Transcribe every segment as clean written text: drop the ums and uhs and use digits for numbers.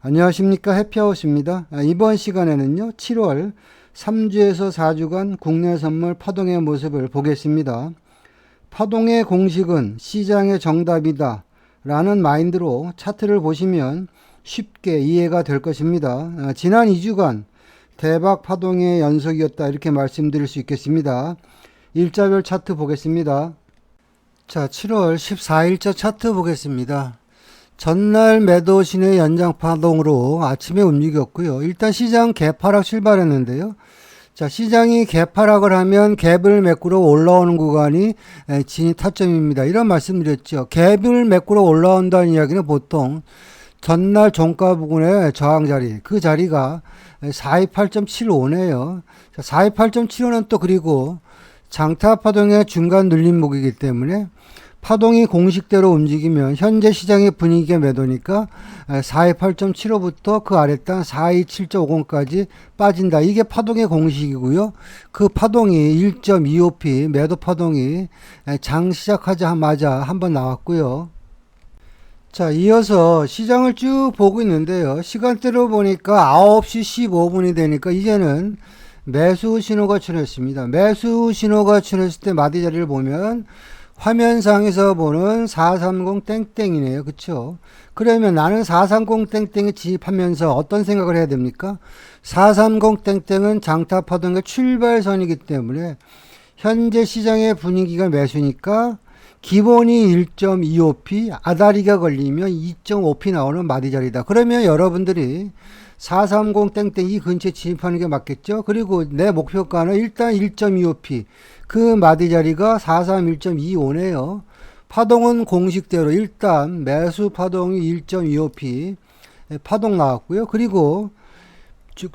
안녕하십니까, 해피하우스입니다. 이번 시간에는요 7월 3주에서 4주간 국내 선물 파동의 모습을 보겠습니다. 파동의 공식은 시장의 정답이다 라는 마인드로 차트를 보시면 쉽게 이해가 될 것입니다. 지난 2주간 대박 파동의 연속이었다 이렇게 말씀드릴 수 있겠습니다. 일자별 차트 보겠습니다. 자, 7월 14일자 차트 보겠습니다. 전날 매도 신의 연장 파동으로 아침에 움직였고요. 일단 시장 개파락 출발했는데요. 자, 시장이 개파락을 하면 갭을 메꾸러 올라오는 구간이 진입 타점입니다. 이런 말씀드렸죠. 갭을 메꾸러 올라온다는 이야기는 보통 전날 종가 부근의 저항 자리, 그 자리가 428.75네요. 428.75는 또 그리고 장타 파동의 중간 눌림목이기 때문에 파동이 공식대로 움직이면 현재 시장의 분위기가 매도니까 428.75부터 그 아래땅 427.50까지 빠진다. 이게 파동의 공식이고요. 그 파동이 1.25p 매도 파동이 장 시작하자마자 한번 나왔고요. 자, 이어서 시장을 쭉 보고 있는데요. 시간대로 보니까 9시 15분이 되니까 이제는 매수 신호가 출현했습니다. 매수 신호가 출현했을 때 마디 자리를 보면 화면상에서 보는 430 땡땡이네요. 그쵸? 그러면 나는 430 땡땡에 진입하면서 어떤 생각을 해야 됩니까? 430 땡땡은 장타 파동의 출발선이기 때문에 현재 시장의 분위기가 매수니까 기본이 1.25p, 아다리가 걸리면 2.5p 나오는 마디 자리다. 그러면 여러분들이 430 땡땡 이 근처에 진입하는 게 맞겠죠? 그리고 내 목표가는 일단 1.25p, 그 마디 자리가 431.25네요. 파동은 공식대로 일단 매수 파동이 1.25p 파동 나왔고요. 그리고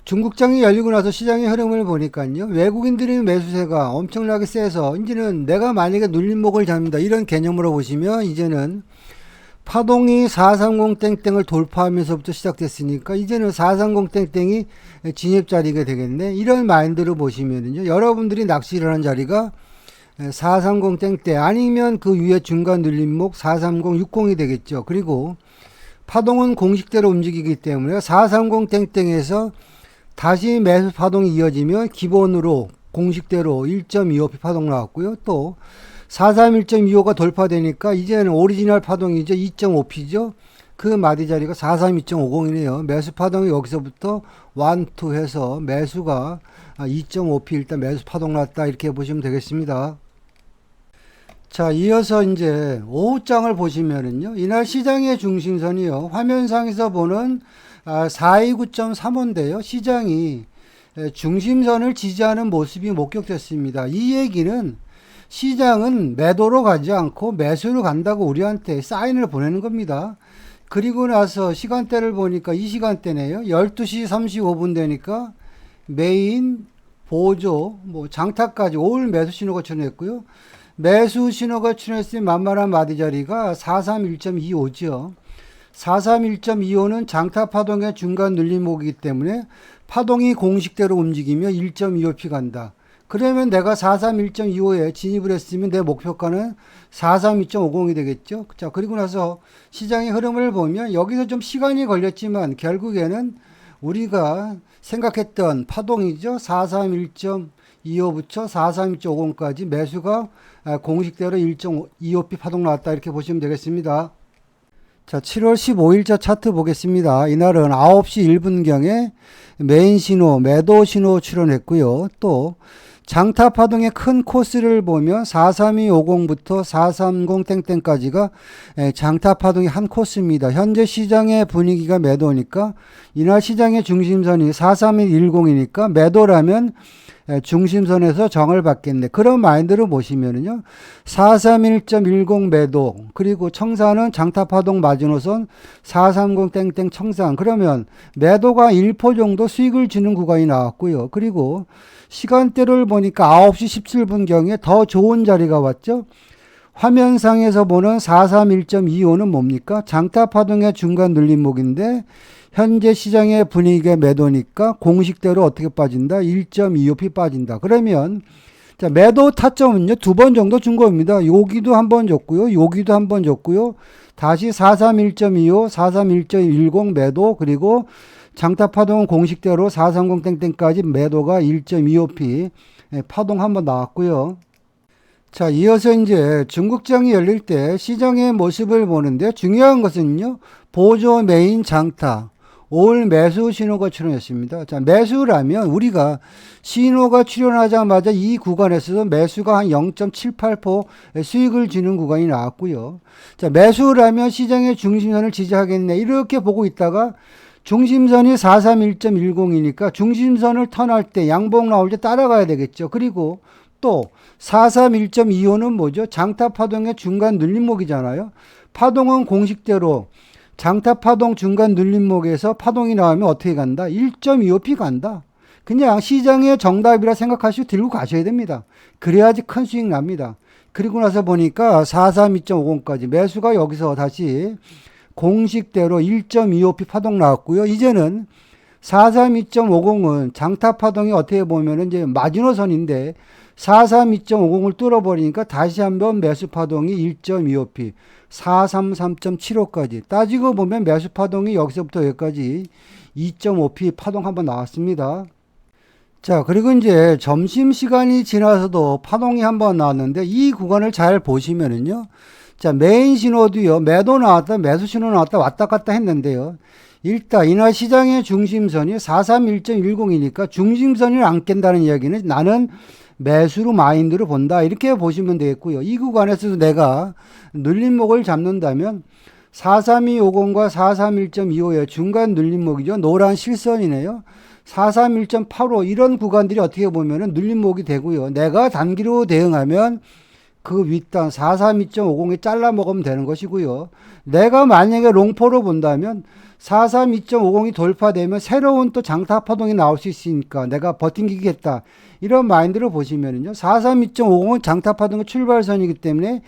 중국장이 열리고 나서 시장의 흐름을 보니까요. 외국인들의 매수세가 엄청나게 세서 이제는 내가 만약에 눌림목을 잡는다 이런 개념으로 보시면 이제는 파동이 430 땡땡을 돌파하면서부터 시작됐으니까 이제는 430 땡땡이 진입자리가 되겠네. 이런 마인드로 보시면은요. 여러분들이 낚시를 하는 자리가 430 땡땡 아니면 그 위에 중간 눌림목 430 60이 되겠죠. 그리고 파동은 공식대로 움직이기 때문에 430 땡땡에서 다시 매수 파동이 이어지면 기본으로 공식대로 1.25p 파동 나왔고요. 또 431.25가 돌파되니까 이제는 오리지널 파동이죠. 2.5p죠. 그 마디 자리가 432.50이네요. 매수 파동이 여기서부터 1, 2 해서 매수가 2.5p 일단 매수 파동 났다 이렇게 보시면 되겠습니다. 자, 이어서 이제 오후장을 보시면은요. 이날 시장의 중심선이요. 화면상에서 보는 429.35인데요. 시장이 중심선을 지지하는 모습이 목격됐습니다. 이 얘기는 시장은 매도로 가지 않고 매수로 간다고 우리한테 사인을 보내는 겁니다. 그리고 나서 시간대를 보니까 이 시간대네요. 12시 35분 되니까 메인, 보조, 장타까지 올 매수 신호가 출현했고요. 매수 신호가 출현했을 때 만만한 마디 자리가 431.25죠. 431.25는 장타 파동의 중간 눌림목이기 때문에 파동이 공식대로 움직이며 1.25p 간다. 그러면 내가 431.25에 진입을 했으면 내 목표가는 432.50이 되겠죠. 자, 그리고 나서 시장의 흐름을 보면 여기서 좀 시간이 걸렸지만 결국에는 우리가 생각했던 파동이죠. 431.25부터 431.50까지 매수가 공식대로 1.25p 파동 나왔다 이렇게 보시면 되겠습니다. 자, 7월 15일자 차트 보겠습니다. 이날은 9시 1분경에 메인 신호, 매도 신호 출현했고요. 또 장타 파동의 큰 코스를 보면 43250부터 430 땡땡까지가 장타 파동의 한 코스입니다. 현재 시장의 분위기가 매도니까 이날 시장의 중심선이 43110이니까 매도라면 중심선에서 정을 받겠네. 그런 마인드로 보시면은요. 431.10 매도 그리고 청산은 장타 파동 마지노선 430 땡땡 청산. 그러면 매도가 1% 정도 수익을 주는 구간이 나왔고요. 그리고 시간대를 보니까 9시 17분경에 더 좋은 자리가 왔죠. 화면상에서 보는 431.25는 뭡니까? 장타 파동의 중간 눌림목인데 현재 시장의 분위기가 매도니까 공식대로 어떻게 빠진다? 1.25p 빠진다. 그러면 자, 매도 타점은요, 2번 정도 준 겁니다. 여기도 한 번 줬고요, 여기도 한 번 줬고요, 다시 431.25, 431.10 매도, 그리고 장타파동은 공식대로 430땡땡까지 매도가 1.25p 파동 한번 나왔고요. 자, 이어서 이제 중국장이 열릴 때 시장의 모습을 보는데 중요한 것은요, 보조 메인 장타, 올 매수 신호가 출현했습니다. 자, 매수라면 우리가 신호가 출현하자마자 이 구간에서 매수가 한 0.78% 수익을 주는 구간이 나왔고요. 자, 매수라면 시장의 중심선을 지지하겠네. 이렇게 보고 있다가 중심선이 431.10이니까 중심선을 턴할 때 양봉 나올 때 따라가야 되겠죠. 그리고 또 431.25는 뭐죠? 장타 파동의 중간 눌림목이잖아요. 파동은 공식대로 장타 파동 중간 눌림목에서 파동이 나오면 어떻게 간다? 1.25p 간다. 그냥 시장의 정답이라 생각하시고 들고 가셔야 됩니다. 그래야지 큰 수익 납니다. 그리고 나서 보니까 432.50까지 매수가 여기서 다시 공식대로 1.25p 파동 나왔고요. 이제는 432.50은 장타 파동이 어떻게 보면 이제 마지노선인데 432.50을 뚫어버리니까 다시 한번 매수 파동이 1.25p, 433.75까지 따지고 보면 매수 파동이 여기서부터 여기까지 2.5p 파동 한번 나왔습니다. 자, 그리고 이제 점심시간이 지나서도 파동이 한번 나왔는데 이 구간을 잘 보시면은요. 자, 메인 신호도요. 매도 나왔다, 매수 신호 나왔다, 왔다 갔다 했는데요. 일단 이날 시장의 중심선이 431.10이니까 중심선을 안 깬다는 이야기는 나는 매수로 마인드로 본다. 이렇게 보시면 되겠고요. 이 구간에서도 내가 눌림목을 잡는다면 43250과 431.25의 중간 눌림목이죠. 노란 실선이네요. 431.85 이런 구간들이 어떻게 보면은 눌림목이 되고요. 내가 단기로 대응하면 그 윗단 432.50에 잘라 먹으면 되는 것이고요. 내가 만약에 롱포로 본다면 432.50이 돌파되면 새로운 또 장타 파동이 나올 수 있으니까 내가 버팅기겠다. 이런 마인드를 보시면은요. 432.50은 장타 파동의 출발선이기 때문에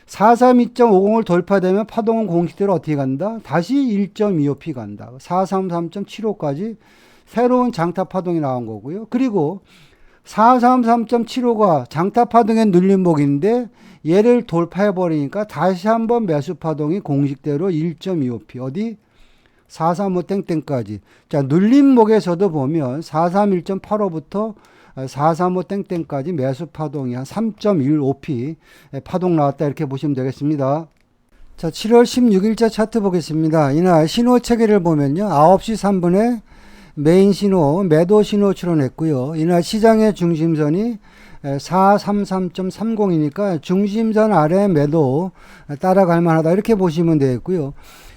432.50을 돌파되면 파동은 공식대로 어떻게 간다? 다시 1.25p 간다. 433.75까지 새로운 장타 파동이 나온 거고요. 그리고 433.75가 장타 파동의 눌림목인데 얘를 돌파해 버리니까 다시 한번 매수 파동이 공식대로 1.25p 어디 435 땡땡까지. 자, 눌림목에서도 보면 431.85부터 435 땡땡까지 매수 파동이 한 3.15p 파동 나왔다 이렇게 보시면 되겠습니다. 자, 7월 16일자 차트 보겠습니다. 이날 신호 체계를 보면요. 9시 3분에 메인 신호, 매도 신호 출현했고요. 이날 시장의 중심선이 433.30이니까 중심선 아래 매도 따라갈 만하다 이렇게 보시면 되겠고요.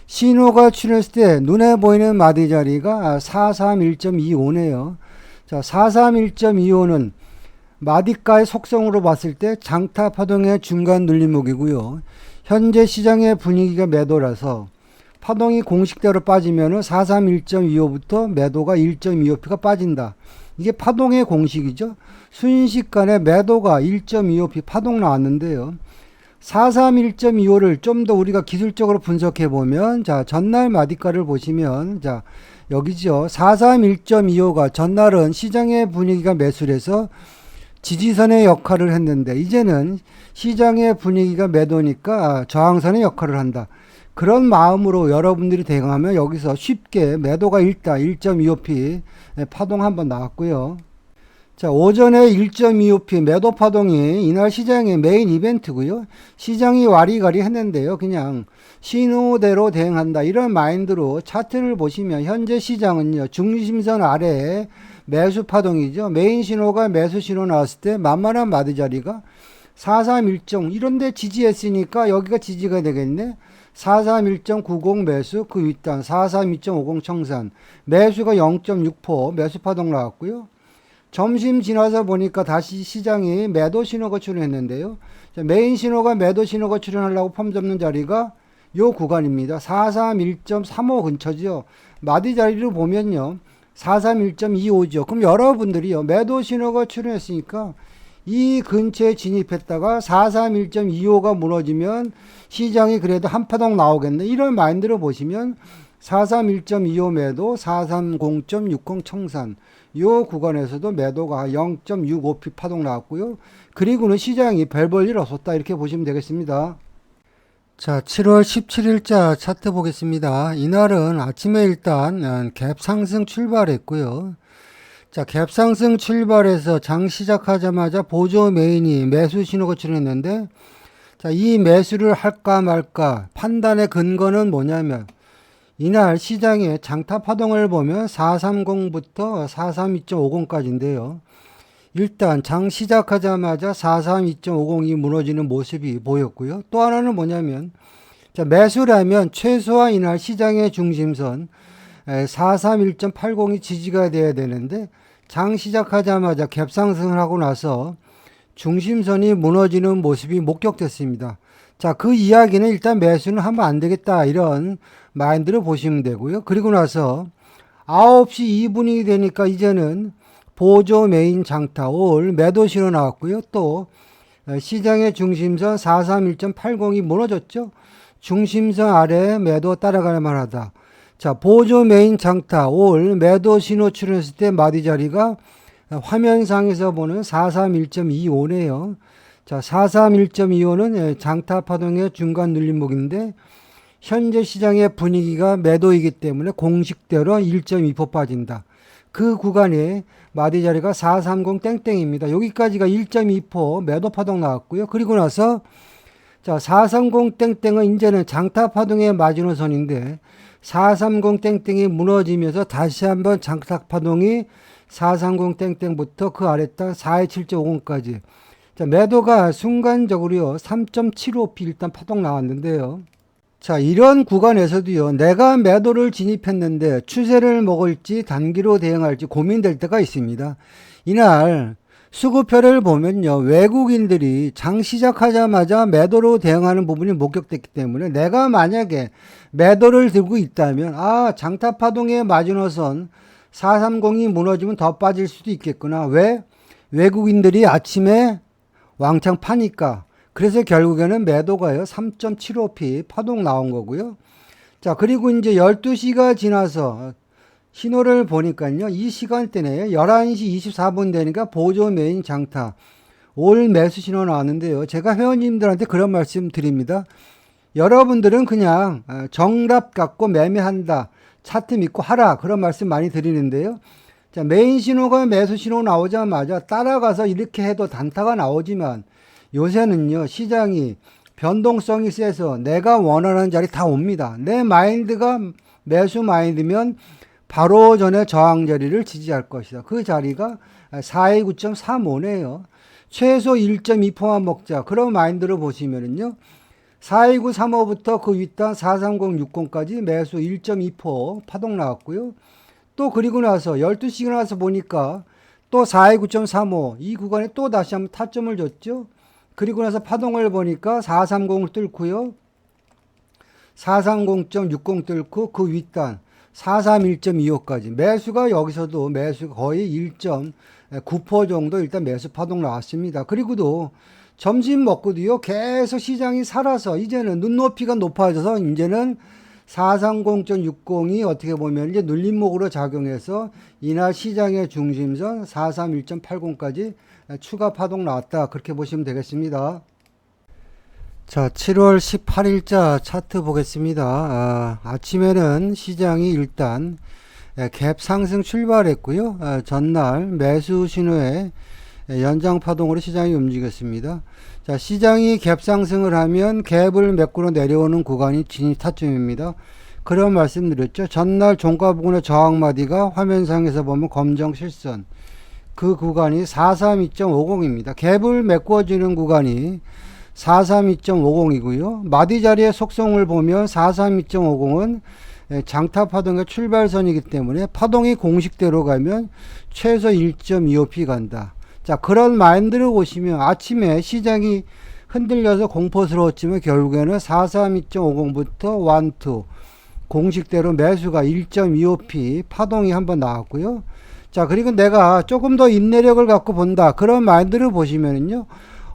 신호가 출현했을 때 눈에 보이는 마디 자리가 431.25네요. 자, 431.25는 마디가의 속성으로 봤을 때 장타 파동의 중간 눌림목이고요. 현재 시장의 분위기가 매도라서 파동이 공식대로 빠지면 431.25부터 매도가 1.25p가 빠진다. 이게 파동의 공식이죠. 순식간에 매도가 1.25p 파동 나왔는데요. 431.25를 좀 더 우리가 기술적으로 분석해 보면 자, 전날 마디가를 보시면 자, 여기죠. 431.25가 전날은 시장의 분위기가 매수해서 지지선의 역할을 했는데 이제는 시장의 분위기가 매도니까 저항선의 역할을 한다. 그런 마음으로 여러분들이 대응하면 여기서 쉽게 매도가 일단 1.25p 파동 한번 나왔고요. 자, 오전에 1.25p 매도 파동이 이날 시장의 메인 이벤트고요. 시장이 와리가리 했는데요. 그냥 신호대로 대응한다. 이런 마인드로 차트를 보시면 현재 시장은요. 중심선 아래에 매수 파동이죠. 메인 신호가 매수 신호 나왔을 때 만만한 마디 자리가 431.0 이런 데 지지했으니까 여기가 지지가 되겠네. 431.90 매수 그 윗단 432.50 청산 매수가 0.6% 매수 파동 나왔고요. 점심 지나서 보니까 다시 시장이 매도 신호가 출현했는데요. 메인 신호가 매도 신호가 출현하려고 펌 잡는 자리가 요 구간입니다. 431.35 근처죠. 마디 자리를 보면요. 431.25죠. 그럼 여러분들이요. 매도 신호가 출현했으니까 이 근처에 진입했다가 431.25가 무너지면 시장이 그래도 한 파동 나오겠네. 이런 마인드로 보시면 431.25 매도, 430.60 청산 요 구간에서도 매도가 0.65p 파동 나왔고요. 그리고는 시장이 별 볼 일 없었다 이렇게 보시면 되겠습니다. 자, 7월 17일자 차트 보겠습니다. 이날은 아침에 일단 갭 상승 출발했고요. 자, 갭 상승 출발해서 장 시작하자마자 보조 메인이 매수 신호가 출현했는데, 자, 이 매수를 할까 말까 판단의 근거는 뭐냐면, 이날 시장의 장타 파동을 보면 430부터 432.50까지인데요. 일단 장 시작하자마자 432.50이 무너지는 모습이 보였고요. 또 하나는 뭐냐면, 자, 매수라면 최소한 이날 시장의 중심선 431.80이 지지가 돼야 되는데, 장 시작하자마자 갭 상승을 하고 나서 중심선이 무너지는 모습이 목격됐습니다. 자, 그 이야기는 일단 매수는 하면 안 되겠다, 이런 마인드로 보시면 되고요. 그리고 나서 9시 2분이 되니까 이제는 보조 메인 장타 올 매도 신호 나왔고요. 또 시장의 중심선 431.80이 무너졌죠. 중심선 아래 매도 따라갈 만하다. 자, 보조 메인 장타 올 매도 신호 출현했을 때 마디 자리가 화면상에서 보는 431.25네요. 자, 431.25는 장타 파동의 중간 눌림목인데, 현재 시장의 분위기가 매도이기 때문에 공식대로 1.2% 빠진다. 그 구간에 마디 자리가 430 땡땡입니다. 여기까지가 1.2% 매도 파동 나왔고요. 그리고 나서 자, 430 땡땡은 이제는 장타 파동의 마지노선인데, 430 땡땡이 무너지면서 다시 한번 장타 파동이 430 땡땡부터 그 아래 딱 427.50까지. 자, 매도가 순간적으로요 3.75p 일단 파동 나왔는데요. 자, 이런 구간에서도요, 내가 매도를 진입했는데 추세를 먹을지 단기로 대응할지 고민될 때가 있습니다. 이날 수급표를 보면요, 외국인들이 장 시작하자마자 매도로 대응하는 부분이 목격됐기 때문에 내가 만약에 매도를 들고 있다면, 아, 장타 파동의 마지노선 430이 무너지면 더 빠질 수도 있겠구나. 왜? 외국인들이 아침에 왕창 파니까. 그래서 결국에는 매도가요 3.75p 파동 나온 거고요. 자, 그리고 이제 12시가 지나서 신호를 보니까요, 이 시간대네 11시 24분 되니까 보조 메인 장타 올 매수 신호 나왔는데요. 제가 회원님들한테 그런 말씀 드립니다. 여러분들은 그냥 정답 갖고 매매한다, 차트 믿고 하라, 그런 말씀 많이 드리는데요. 자, 메인 신호가 매수 신호 나오자마자 따라가서 이렇게 해도 단타가 나오지만, 요새는요 시장이 변동성이 세서 내가 원하는 자리 다 옵니다. 내 마인드가 매수 마인드면 바로 전에 저항 자리를 지지할 것이다. 그 자리가 429.35네요. 최소 1.2%만 먹자, 그런 마인드로 보시면은요, 42935부터 그 윗단 43060까지 매수 1.2% 파동 나왔고요. 또 그리고 나서 12시가 나서 보니까 또 429.35 이 구간에 또 다시 한번 타점을 줬죠. 그리고 나서 파동을 보니까 430을 뚫고요, 430.60 뚫고 그 윗단 431.25까지 매수가, 여기서도 매수가 거의 1.9% 정도 일단 매수 파동 나왔습니다. 그리고도 점심 먹고도요 계속 시장이 살아서 이제는 눈높이가 높아져서 이제는 430.60이 어떻게 보면 이제 눌림목으로 작용해서 이날 시장의 중심선 431.80까지 추가 파동 나왔다, 그렇게 보시면 되겠습니다. 자, 7월 18일자 차트 보겠습니다. 아침에는 시장이 일단 갭 상승 출발했고요. 전날 매수 신호에 연장 파동으로 시장이 움직였습니다. 자, 시장이 갭 상승을 하면 갭을 메꾸러 내려오는 구간이 진입 타점입니다. 그런 말씀 드렸죠. 전날 종가 부근의 저항 마디가 화면상에서 보면 검정 실선, 그 구간이 432.50입니다. 갭을 메꿔주는 구간이 432.50이고요. 마디 자리의 속성을 보면 432.50은 장타 파동의 출발선이기 때문에 파동이 공식대로 가면 최소 1.25p 간다. 자, 그런 마인드를 보시면 아침에 시장이 흔들려서 공포스러웠지만 결국에는 432.50부터 1, 2 공식대로 매수가 1.25p 파동이 한번 나왔고요. 자, 그리고 내가 조금 더 인내력을 갖고 본다, 그런 마인드를 보시면은요,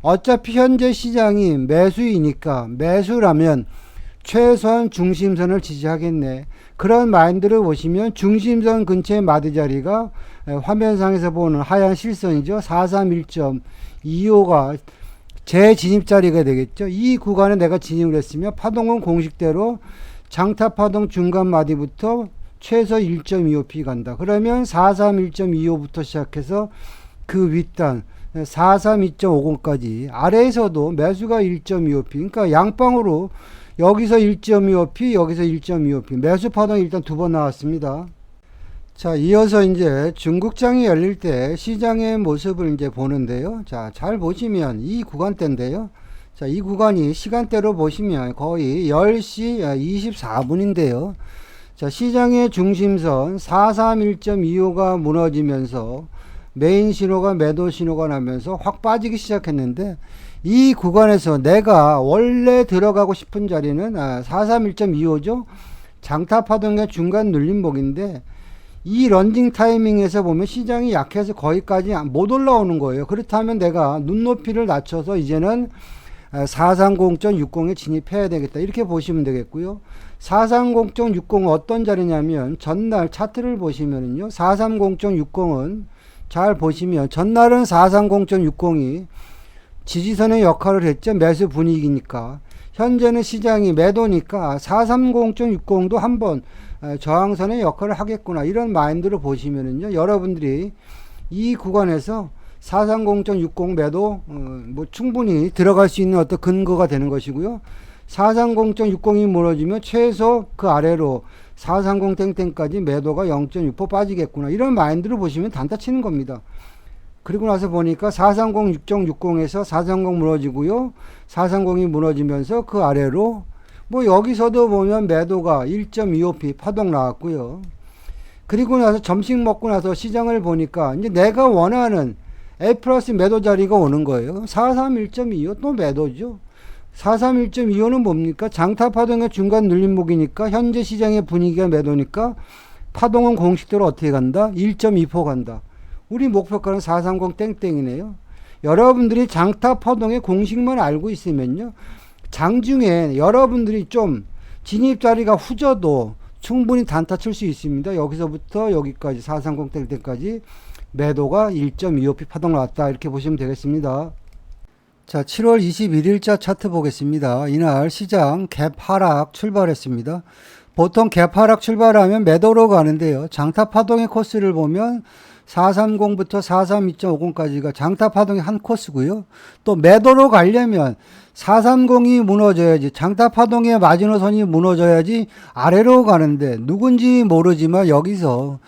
어차피 현재 시장이 매수이니까 매수라면 최소한 중심선을 지지하겠네, 그런 마인드를 보시면 중심선 근처의 마디 자리가 화면상에서 보는 하얀 실선이죠. 431.25가 재진입 자리가 되겠죠. 이 구간에 내가 진입을 했으면 파동은 공식대로 장타 파동 중간 마디부터 최소 1.25p 간다. 그러면 431.25부터 시작해서 그 윗단 432.50까지 아래에서도 매수가 1.25p, 그러니까 양방으로 여기서 1.25p, 여기서 1.25p 매수 파동이 일단 두 번 나왔습니다. 자, 이어서 이제 중국장이 열릴 때 시장의 모습을 이제 보는데요. 자, 잘 보시면 이 구간대인데요. 자, 이 구간이 시간대로 보시면 거의 10시 24분인데요. 자, 시장의 중심선 431.25가 무너지면서 메인 신호가 매도 신호가 나면서 확 빠지기 시작했는데, 이 구간에서 내가 원래 들어가고 싶은 자리는 431.25죠. 장타 파동의 중간 눌림목인데, 이 런징 타이밍에서 보면 시장이 약해서 거기까지 못 올라오는 거예요. 그렇다면 내가 눈높이를 낮춰서 이제는 430.60에 진입해야 되겠다, 이렇게 보시면 되겠고요. 430.60은 어떤 자리냐면 전날 차트를 보시면요, 430.60은 잘 보시면 전날은 430.60이 지지선의 역할을 했죠. 매수 분위기니까. 현재는 시장이 매도니까 430.60도 한번 저항선의 역할을 하겠구나, 이런 마인드로 보시면은요, 여러분들이 이 구간에서 430.60 매도 뭐 충분히 들어갈 수 있는 어떤 근거가 되는 것이고요. 430.60이 무너지면 최소 그 아래로 430 땡땡까지 매도가 0.6% 빠지겠구나, 이런 마인드로 보시면 단타 치는 겁니다. 그리고 나서 보니까 430.60에서 430 무너지고요. 430이 무너지면서 그 아래로 뭐 여기서도 보면 매도가 1.25p 파동 나왔고요. 그리고 나서 점심 먹고 나서 시장을 보니까 이제 내가 원하는 A 플러스 매도 자리가 오는 거예요. 431.25 또 매도죠. 431.25는 뭡니까? 장타 파동의 중간 눌림목이니까 현재 시장의 분위기가 매도니까 파동은 공식대로 어떻게 간다? 1.2% 간다. 우리 목표가는 430 땡땡이네요. 여러분들이 장타 파동의 공식만 알고 있으면요, 장중에 여러분들이 좀 진입 자리가 후져도 충분히 단타 칠 수 있습니다. 여기서부터 여기까지 430 땡땡까지 매도가 1.25p 파동 나왔다, 이렇게 보시면 되겠습니다. 자, 7월 21일자 차트 보겠습니다. 이날 시장 갭 하락 출발했습니다. 보통 갭 하락 출발하면 매도로 가는데요. 장타 파동의 코스를 보면 430부터 432.50까지가 장타 파동의 한 코스고요. 또 매도로 가려면 430이 무너져야지, 장타 파동의 마지노선이 무너져야지 아래로 가는데, 누군지 모르지만 여기서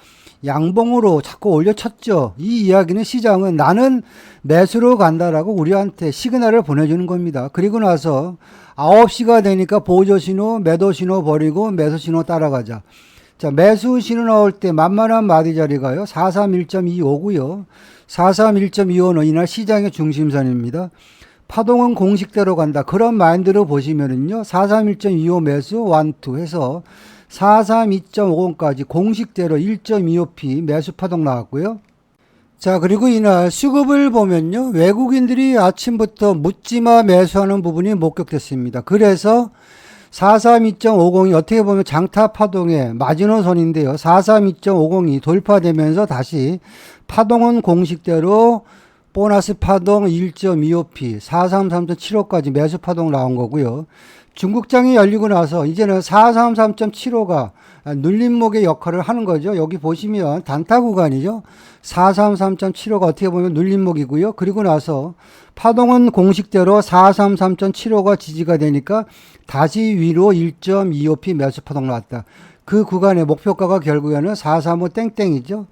양봉으로 자꾸 올려쳤죠. 이 이야기는 시장은 나는 매수로 간다라고 우리한테 시그널을 보내주는 겁니다. 그리고 나서 9시가 되니까 보조 신호, 매도 신호 버리고 매수 신호 따라가자. 자, 매수 신호 나올 때 만만한 마디 자리가요, 431.25고요. 431.25는 이날 시장의 중심선입니다. 파동은 공식대로 간다, 그런 마인드로 보시면은요, 431.25 매수 1, 2 해서 432.50까지 공식대로 1.25p 매수 파동 나왔고요. 자, 그리고 이날 수급을 보면요, 외국인들이 아침부터 묻지마 매수하는 부분이 목격됐습니다. 그래서 432.50이 어떻게 보면 장타 파동의 마지노선인데요, 432.50이 돌파되면서 다시 파동은 공식대로 보너스 파동 1.25p 433.75까지 매수 파동 나온 거고요. 중국장이 열리고 나서 이제는 433.75가 눌림목의 역할을 하는 거죠. 여기 보시면 단타 구간이죠. 433.75가 어떻게 보면 눌림목이고요. 그리고 나서 파동은 공식대로 433.75가 지지가 되니까 다시 위로 1.25p 매수 파동 나왔다. 그 구간의 목표가가 결국에는 435 땡땡이죠.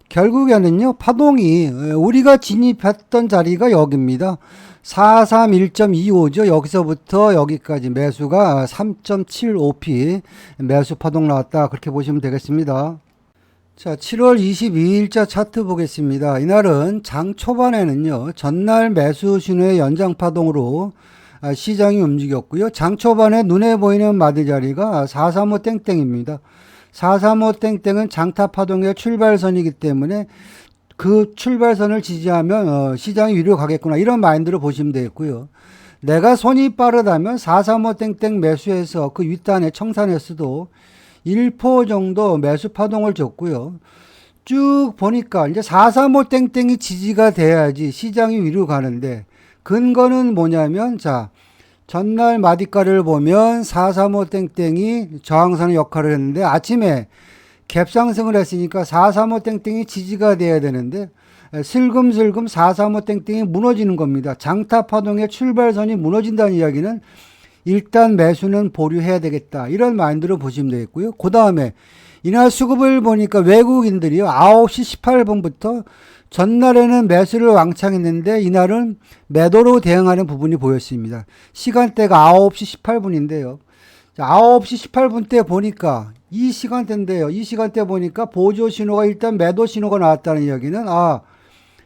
결국에는요, 파동이 우리가 진입했던 자리가 여기입니다. 431.25죠. 여기서부터 여기까지 매수가 3.75p 매수 파동 나왔다, 그렇게 보시면 되겠습니다. 자, 7월 22일자 차트 보겠습니다. 이날은 장 초반에는요, 전날 매수 신호의 연장 파동으로 시장이 움직였고요. 장 초반에 눈에 보이는 마디 자리가 435 땡땡입니다. 435 땡땡은 장타 파동의 출발선이기 때문에 그 출발선을 지지하면 시장이 위로 가겠구나, 이런 마인드로 보시면 되겠고요. 내가 손이 빠르다면 435 땡땡 매수해서 그 윗단에 청산했어도 1% 정도 매수 파동을 줬고요. 쭉 보니까 이제 435 땡땡이 지지가 돼야지 시장이 위로 가는데, 근거는 뭐냐면, 자, 전날 마디가를 보면 435 땡땡이 저항선의 역할을 했는데 아침에 갭상승을 했으니까 435 땡땡이 지지가 돼야 되는데 슬금슬금 435 땡땡이 무너지는 겁니다. 장타 파동의 출발선이 무너진다는 이야기는 일단 매수는 보류해야 되겠다. 이런 마인드로 보시면 되겠고요. 그 다음에 이날 수급을 보니까 외국인들이요. 9시 18분부터 전날에는 매수를 왕창 했는데 이날은 매도로 대응하는 부분이 보였습니다. 시간대가 9시 18분인데요. 9시 18분 때 보니까 이 시간대인데요. 이 시간대 보니까 보조 신호가 일단 매도 신호가 나왔다는 이야기는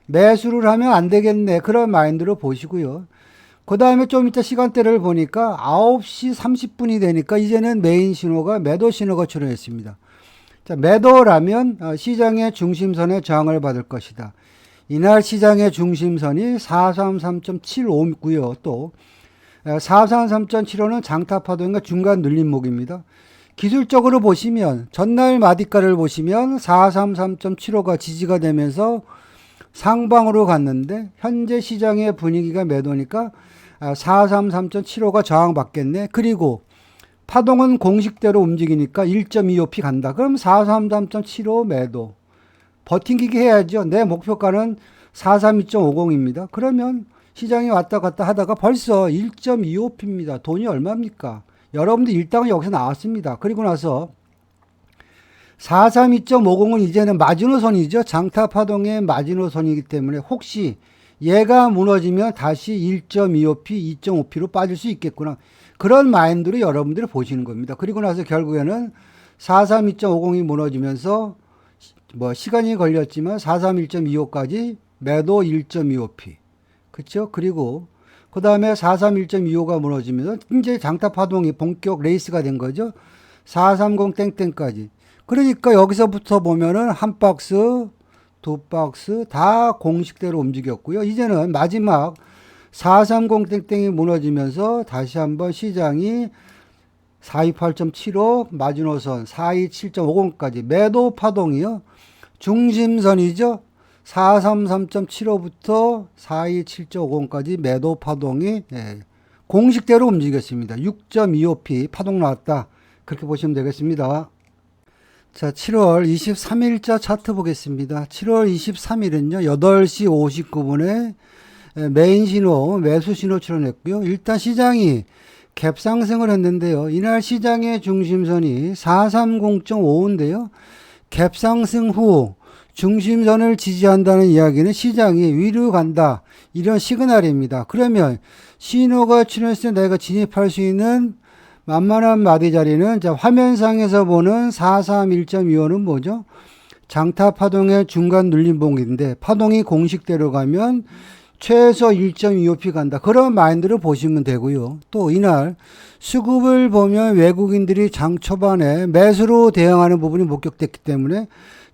매수를 하면 안 되겠네. 그런 마인드로 보시고요. 그 다음에 좀 이따 시간대를 보니까 9시 30분이 되니까 이제는 메인 신호가 매도 신호가 출현했습니다. 자, 매도라면 시장의 중심선에 저항을 받을 것이다. 이날 시장의 중심선이 433.75고요. 또 433.75는 장타파동과 중간 눌림목입니다. 기술적으로 보시면 전날 마디가를 보시면 433.75가 지지가 되면서 상방으로 갔는데 현재 시장의 분위기가 매도니까 433.75가 저항받겠네. 그리고 파동은 공식대로 움직이니까 1.25p 간다. 그럼 433.75 매도. 버팅기기 해야죠. 내 목표가는 432.50입니다. 그러면 시장이 왔다 갔다 하다가 벌써 1.25p입니다. 돈이 얼마입니까? 여러분들 일당은 여기서 나왔습니다. 그리고 나서 432.50은 이제는 마지노선이죠. 장타 파동의 마지노선이기 때문에 혹시 얘가 무너지면 다시 1.25p, 2.5p로 빠질 수 있겠구나. 그런 마인드로 여러분들이 보시는 겁니다. 그리고 나서 결국에는 432.50이 무너지면서 시간이 걸렸지만 431.25까지 매도 1.25p. 그렇죠? 그리고 그 다음에 431.25가 무너지면서 이제 장타 파동이 본격 레이스가 된 거죠. 430 땡땡까지. 그러니까 여기서부터 보면은 한 박스, 두 박스 다 공식대로 움직였고요. 이제는 마지막 430 땡땡이 무너지면서 다시 한번 시장이 428.75 마지노선 427.50까지 매도 파동이요. 중심선이죠. 433.75부터 427.50까지 매도 파동이 공식대로 움직였습니다. 6.25p 파동 나왔다. 그렇게 보시면 되겠습니다. 자, 7월 23일자 차트 보겠습니다. 7월 23일은요, 8시 59분에 메인 신호, 매수 신호 출현했고요. 일단 시장이 갭 상승을 했는데요. 이날 시장의 중심선이 430.5인데요. 갭 상승 후 중심선을 지지한다는 이야기는 시장이 위로 간다. 이런 시그널입니다. 그러면 신호가 출현했을 때 내가 진입할 수 있는 만만한 마디 자리는 화면상에서 보는 431.25는 뭐죠? 장타 파동의 중간 눌림봉인데 파동이 공식대로 가면 최소 1.25p 간다. 그런 마인드로 보시면 되고요. 또 이날 수급을 보면 외국인들이 장 초반에 매수로 대응하는 부분이 목격됐기 때문에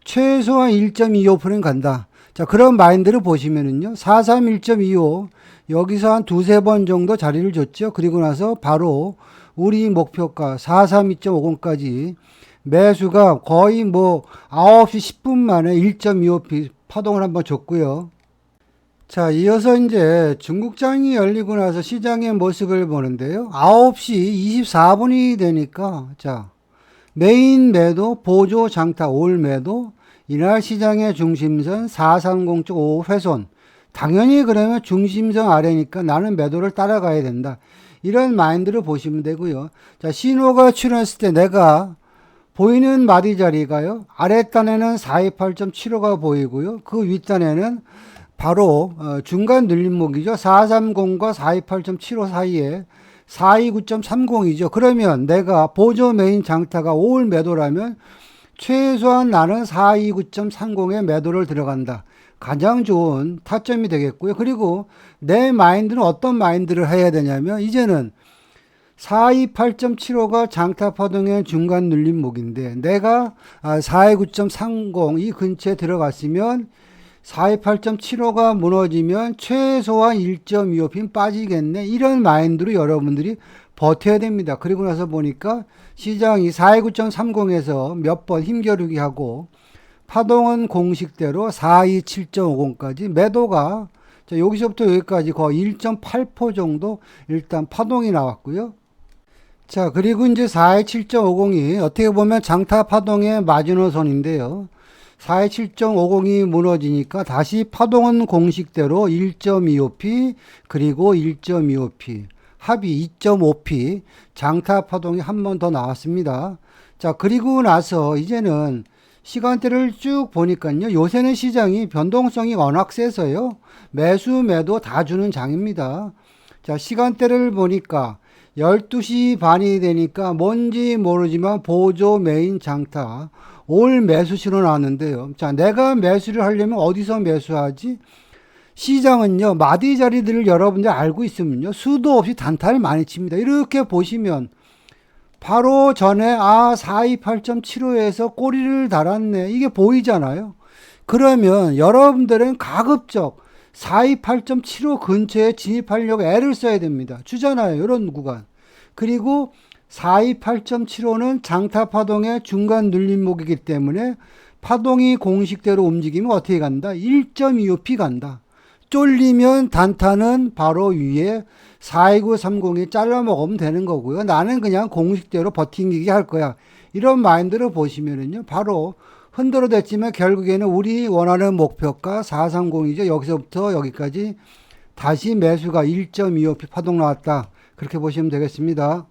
최소한 1.25%는 간다. 자, 그런 마인드를 보시면은요. 431.25 여기서 한 두세 번 정도 자리를 줬죠. 그리고 나서 바로 우리 목표가 432.50까지 매수가 거의 9시 10분 만에 1.25p 파동을 한번 줬고요. 자, 이어서 이제 중국장이 열리고 나서 시장의 모습을 보는데요. 9시 24분이 되니까, 자, 메인 매도, 보조 장타 올 매도, 이날 시장의 중심선 430.5 훼손. 당연히 그러면 중심선 아래니까 나는 매도를 따라가야 된다. 이런 마인드를 보시면 되고요. 자, 신호가 출현했을 때 내가 보이는 마디 자리가요. 아랫단에는 428.75가 보이고요. 그 윗단에는 바로 중간 눌림목이죠. 430과 428.75 사이에 429.30이죠. 그러면 내가 보조 메인 장타가 5월 매도라면 최소한 나는 429.30에 매도를 들어간다. 가장 좋은 타점이 되겠고요. 그리고 내 마인드는 어떤 마인드를 해야 되냐면 이제는 428.75가 장타 파동의 중간 눌림목인데 내가 429.30 이 근처에 들어갔으면 428.75가 무너지면 최소한 1.25p 빠지겠네. 이런 마인드로 여러분들이 버텨야 됩니다. 그리고 나서 보니까 시장이 429.30에서 몇 번 힘겨루기 하고 파동은 공식대로 427.50까지 매도가 자, 여기서부터 여기까지 거의 1.8% 정도 일단 파동이 나왔고요. 자, 그리고 이제 427.50이 어떻게 보면 장타 파동의 마지노선인데요. 427.50이 무너지니까 다시 파동은 공식대로 1.25p 그리고 1.25p 합이 2.5p 장타 파동이 한 번 더 나왔습니다. 자, 그리고 나서 이제는 시간대를 쭉 보니까요. 요새는 시장이 변동성이 워낙 세서요. 매수 매도 다 주는 장입니다. 자, 시간대를 보니까 12시 반이 되니까 뭔지 모르지만 보조 메인 장타 올 매수 신호 나왔는데요. 자, 내가 매수를 하려면 어디서 매수하지? 시장은요, 마디 자리들을 여러분들 알고 있으면요, 수도 없이 단타를 많이 칩니다. 이렇게 보시면 바로 전에 428.75에서 꼬리를 달았네. 이게 보이잖아요. 그러면 여러분들은 가급적 428.75 근처에 진입하려고 애를 써야 됩니다. 주잖아요. 이런 구간. 그리고 428.75는 장타 파동의 중간 눌림목이기 때문에 파동이 공식대로 움직이면 어떻게 간다? 1.25p 간다. 쫄리면 단타는 바로 위에 42930이 잘라 먹으면 되는 거고요. 나는 그냥 공식대로 버티기 할 거야. 이런 마인드로 보시면은요. 바로 흔들어댔지만 결국에는 우리 원하는 목표가 430이죠. 여기서부터 여기까지 다시 매수가 1.25p 파동 나왔다. 그렇게 보시면 되겠습니다.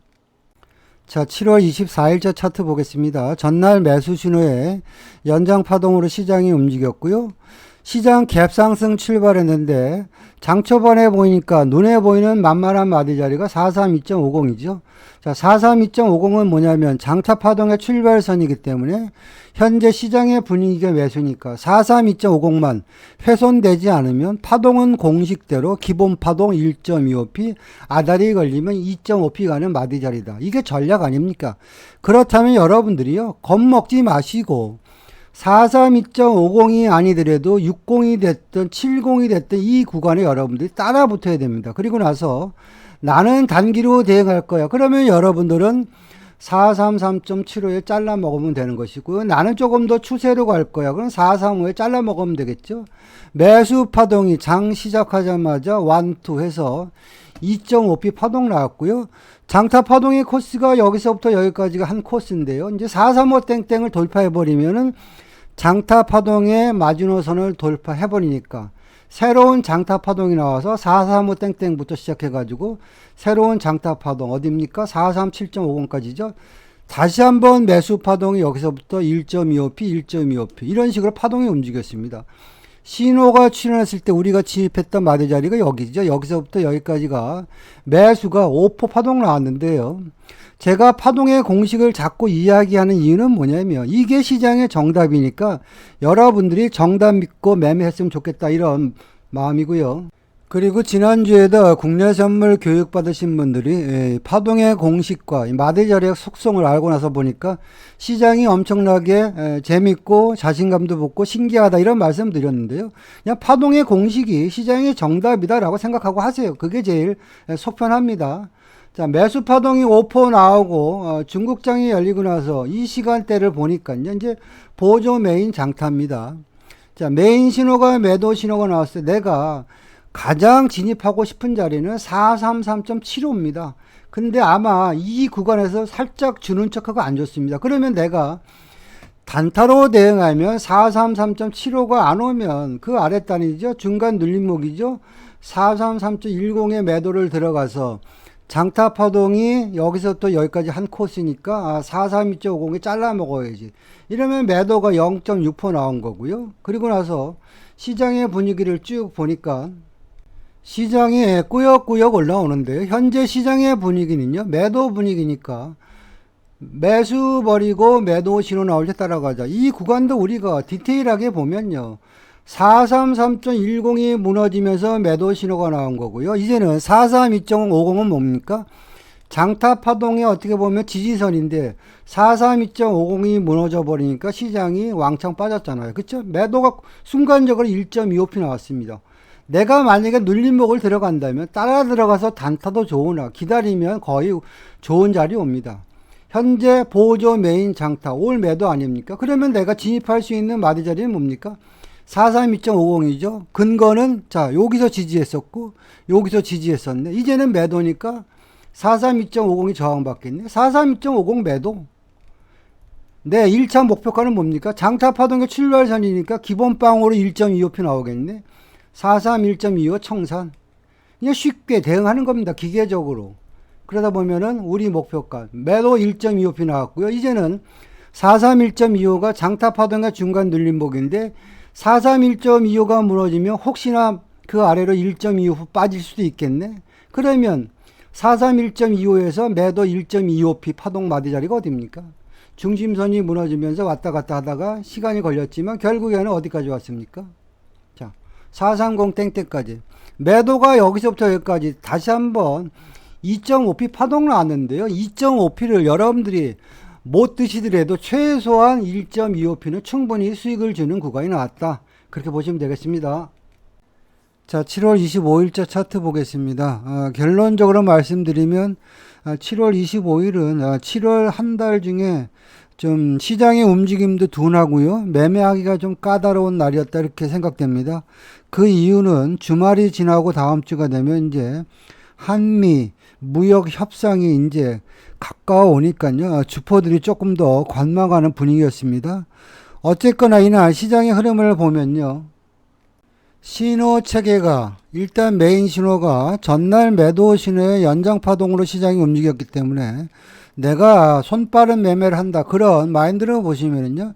자, 7월 24일자 차트 보겠습니다. 전날 매수 신호에 연장 파동으로 시장이 움직였고요. 시장 갭상승 출발했는데 장초반에 보니까 눈에 보이는 만만한 마디 자리가 432.50이죠. 자, 432.50은 뭐냐면 장타 파동의 출발선이기 때문에 현재 시장의 분위기가 매수니까 432.50만 훼손되지 않으면 파동은 공식대로 기본 파동 1.25p 아다리 걸리면 2.5p 가는 마디 자리다. 이게 전략 아닙니까? 그렇다면 여러분들이요, 겁먹지 마시고 432.50이 아니더라도 60이 됐든 70이 됐든 이 구간에 여러분들이 따라 붙어야 됩니다. 그리고 나서 나는 단기로 대응할 거야. 그러면 여러분들은 433.75에 잘라 먹으면 되는 것이고요. 나는 조금 더 추세로 갈 거야. 그럼 435에 잘라 먹으면 되겠죠. 매수 파동이 장 시작하자마자 1, 2 해서 2.5p 파동 나왔고요. 장타 파동의 코스가 여기서부터 여기까지가 한 코스인데요. 이제 435 땡땡을 돌파해버리면은 장타 파동의 마지노선을 돌파해버리니까 새로운 장타 파동이 나와서 435 땡땡부터 시작해가지고 새로운 장타 파동 어딥니까? 437.50까지죠. 다시 한번 매수 파동이 여기서부터 1.25p, 1.25p 이런 식으로 파동이 움직였습니다. 신호가 출현했을 때 우리가 진입했던 마디 자리가 여기죠. 여기서부터 여기까지가 매수가 5% 파동 나왔는데요. 제가 파동의 공식을 자꾸 이야기하는 이유는 뭐냐면 이게 시장의 정답이니까 여러분들이 정답 믿고 매매했으면 좋겠다 이런 마음이고요. 그리고 지난주에도 국내 선물 교육 받으신 분들이 파동의 공식과 마디 자리의 속성을 알고 나서 보니까 시장이 엄청나게 재밌고 자신감도 붙고 신기하다 이런 말씀 드렸는데요. 그냥 파동의 공식이 시장의 정답이다라고 생각하고 하세요. 그게 제일 속 편합니다. 자, 매수 파동이 5% 나오고 중국장이 열리고 나서 이 시간대를 보니까요. 이제 보조 메인 장타입니다. 자, 메인 신호가 매도 신호가 나왔을 때 내가 가장 진입하고 싶은 자리는 433.75입니다. 근데 아마 이 구간에서 살짝 주는 척하고 안 좋습니다. 그러면 내가 단타로 대응하면 433.75가 안 오면 그 아랫단이죠. 중간 눌림목이죠. 433.10의 매도를 들어가서 장타 파동이 여기서 또 여기까지 한 코스니까 432.50에 잘라 먹어야지. 이러면 매도가 0.6% 나온 거고요. 그리고 나서 시장의 분위기를 쭉 보니까 시장이 꾸역꾸역 올라오는데요. 현재 시장의 분위기는요. 매도 분위기니까 매수 버리고 매도 신호 나올 때 따라가자. 이 구간도 우리가 디테일하게 보면요. 433.10이 무너지면서 매도 신호가 나온 거고요. 이제는 432.50은 뭡니까? 장타 파동에 어떻게 보면 지지선인데 432.50이 무너져 버리니까 시장이 왕창 빠졌잖아요. 그쵸? 매도가 순간적으로 1.25p 나왔습니다. 내가 만약에 눌림목을 들어간다면 따라 들어가서 단타도 좋으나 기다리면 거의 좋은 자리 옵니다. 현재 보조 메인 장타 올 매도 아닙니까? 그러면 내가 진입할 수 있는 마디 자리는 뭡니까? 432.50이죠. 근거는 자 여기서 지지했었고 여기서 지지했었네. 이제는 매도니까 432.50이 저항받겠네. 432.50 매도. 네, 1차 목표가는 뭡니까? 장타 파동의 출발선이니까 기본빵으로 1.25p 나오겠네. 431.25 청산. 그냥 쉽게 대응하는 겁니다. 기계적으로. 그러다 보면은 우리 목표가 매도 1.25p 나왔고요. 이제는 431.25가 장타 파동의 중간 눌림목인데 431.25가 무너지면 혹시나 그 아래로 1.25p 빠질 수도 있겠네. 그러면 431.25에서 매도 1.25p 파동 마디 자리가 어디입니까? 중심선이 무너지면서 왔다 갔다 하다가 시간이 걸렸지만 결국에는 어디까지 왔습니까? 자, 430 땡땡까지. 매도가 여기서부터 여기까지 다시 한번 2.5p 파동 나왔는데요. 2.5p를 여러분들이 못 드시더라도 최소한 1.25p는 충분히 수익을 주는 구간이 나왔다. 그렇게 보시면 되겠습니다. 자, 7월 25일자 차트 보겠습니다. 결론적으로 말씀드리면 7월 25일은 7월 한 달 중에 좀 시장의 움직임도 둔하고요. 매매하기가 좀 까다로운 날이었다 이렇게 생각됩니다. 그 이유는 주말이 지나고 다음 주가 되면 이제 한미 무역 협상이 이제 가까워 오니까요. 주포들이 조금 더 관망하는 분위기였습니다. 어쨌거나 이날 시장의 흐름을 보면요. 신호 체계가 일단 메인 신호가 전날 매도 신호의 연장 파동으로 시장이 움직였기 때문에 내가 손빠른 매매를 한다 그런 마인드를 보시면은요.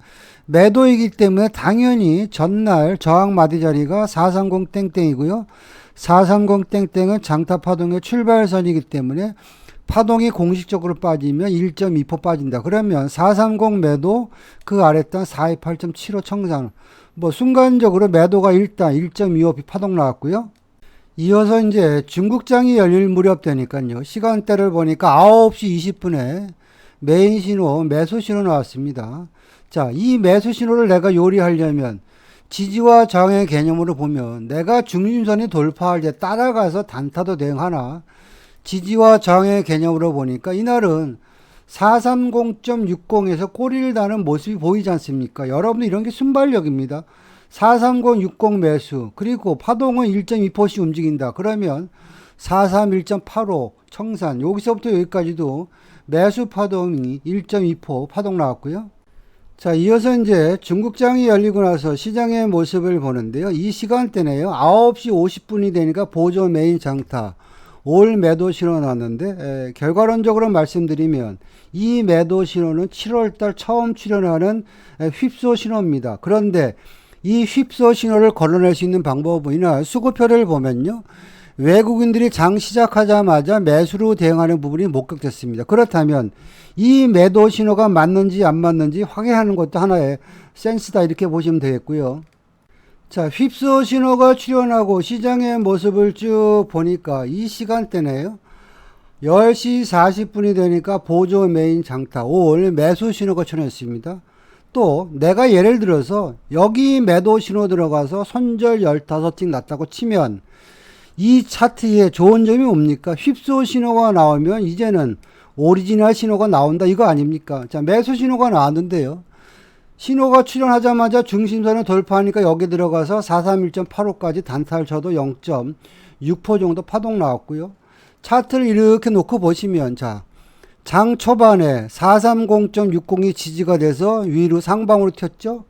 매도이기 때문에 당연히 전날 저항 마디 자리가 430 땡땡이고요. 430 땡땡은 장타 파동의 출발선이기 때문에 파동이 공식적으로 빠지면 1.2% 빠진다. 그러면 430 매도 그 아랫단 428.75 청산. 뭐 순간적으로 매도가 일단 1.25p 파동 나왔고요. 이어서 이제 중국장이 열릴 무렵 되니까요. 시간대를 보니까 9시 20분에 메인 신호, 매수 신호 나왔습니다. 자, 이 매수 신호를 내가 요리하려면 지지와 저항의 개념으로 보면 내가 중심선이 돌파할 때 따라가서 단타도 대응하나 지지와 저항의 개념으로 보니까 이날은 430.60에서 꼬리를 다는 모습이 보이지 않습니까? 여러분들 이런 게 순발력입니다. 430.60 매수 그리고 파동은 1.2%씩 움직인다. 그러면 431.85 청산 여기서부터 여기까지도 매수 파동이 1.2% 파동 나왔고요. 자, 이어서 이제 중국장이 열리고 나서 시장의 모습을 보는데요. 이 시간대네요. 9시 50분이 되니까 보조 메인 장타 올 매도 신호 나왔는데 결과론적으로 말씀드리면 이 매도 신호는 7월달 처음 출현하는 휩소 신호입니다. 그런데 이 휩소 신호를 걸어낼 수 있는 방법은 이날 수급표를 보면요. 외국인들이 장 시작하자마자 매수로 대응하는 부분이 목격됐습니다. 그렇다면 이 매도 신호가 맞는지 안 맞는지 확인하는 것도 하나의 센스다 이렇게 보시면 되겠고요. 자, 휩소 신호가 출현하고 시장의 모습을 쭉 보니까 이 시간대네요. 10시 40분이 되니까 보조 메인 장타 올 매수 신호가 출현했습니다. 또 내가 예를 들어서 여기 매도 신호 들어가서 손절 15씩 났다고 치면 이 차트에 좋은 점이 뭡니까? 휩소 신호가 나오면 이제는 오리지널 신호가 나온다 이거 아닙니까? 자, 매수 신호가 나왔는데요. 신호가 출현하자마자 중심선을 돌파하니까 여기 들어가서 431.85까지 단타를 쳐도 0.6% 정도 파동 나왔고요. 차트를 이렇게 놓고 보시면 자, 장 초반에 430.60이 지지가 돼서 위로 상방으로 튀었죠.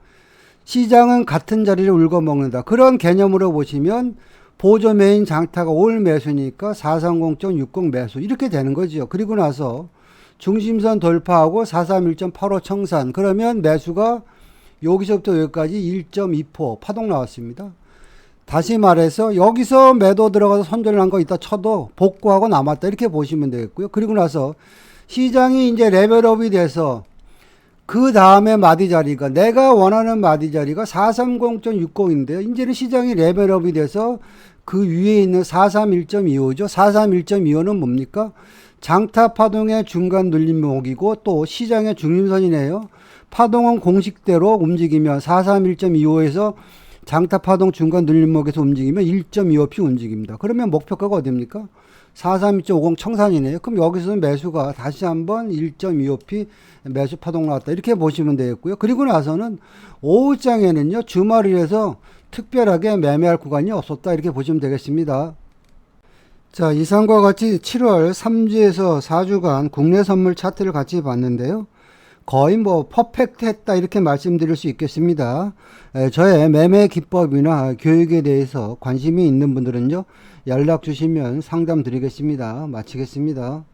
시장은 같은 자리를 울거먹는다. 그런 개념으로 보시면 보조 메인 장타가 올 매수니까 430.60 매수 이렇게 되는 거죠. 그리고 나서 중심선 돌파하고 431.85 청산 그러면 매수가 여기서부터 여기까지 1.2% 파동 나왔습니다. 다시 말해서 여기서 매도 들어가서 손절 난 거 있다 쳐도 복구하고 남았다 이렇게 보시면 되겠고요. 그리고 나서 시장이 이제 레벨업이 돼서 그 다음에 마디 자리가 내가 원하는 마디 자리가 430.60인데요. 이제는 시장이 레벨업이 돼서 그 위에 있는 431.25죠. 431.25는 뭡니까? 장타 파동의 중간 눌림목이고 또 시장의 중심선이네요. 파동은 공식대로 움직이면 431.25에서 장타 파동 중간 눌림목에서 움직이면 1.25p 움직입니다. 그러면 목표가가 어디입니까? 43.50 청산이네요. 그럼 여기서는 매수가 다시 한번 1.25p 매수 파동 나왔다. 이렇게 보시면 되겠고요. 그리고 나서는 오후장에는요, 주말이라서 특별하게 매매할 구간이 없었다. 이렇게 보시면 되겠습니다. 자, 이상과 같이 7월 3주에서 4주간 국내 선물 차트를 같이 봤는데요. 거의 뭐 퍼펙트 했다 이렇게 말씀드릴 수 있겠습니다. 저의 매매 기법이나 교육에 대해서 관심이 있는 분들은요, 연락 주시면 상담 드리겠습니다. 마치겠습니다.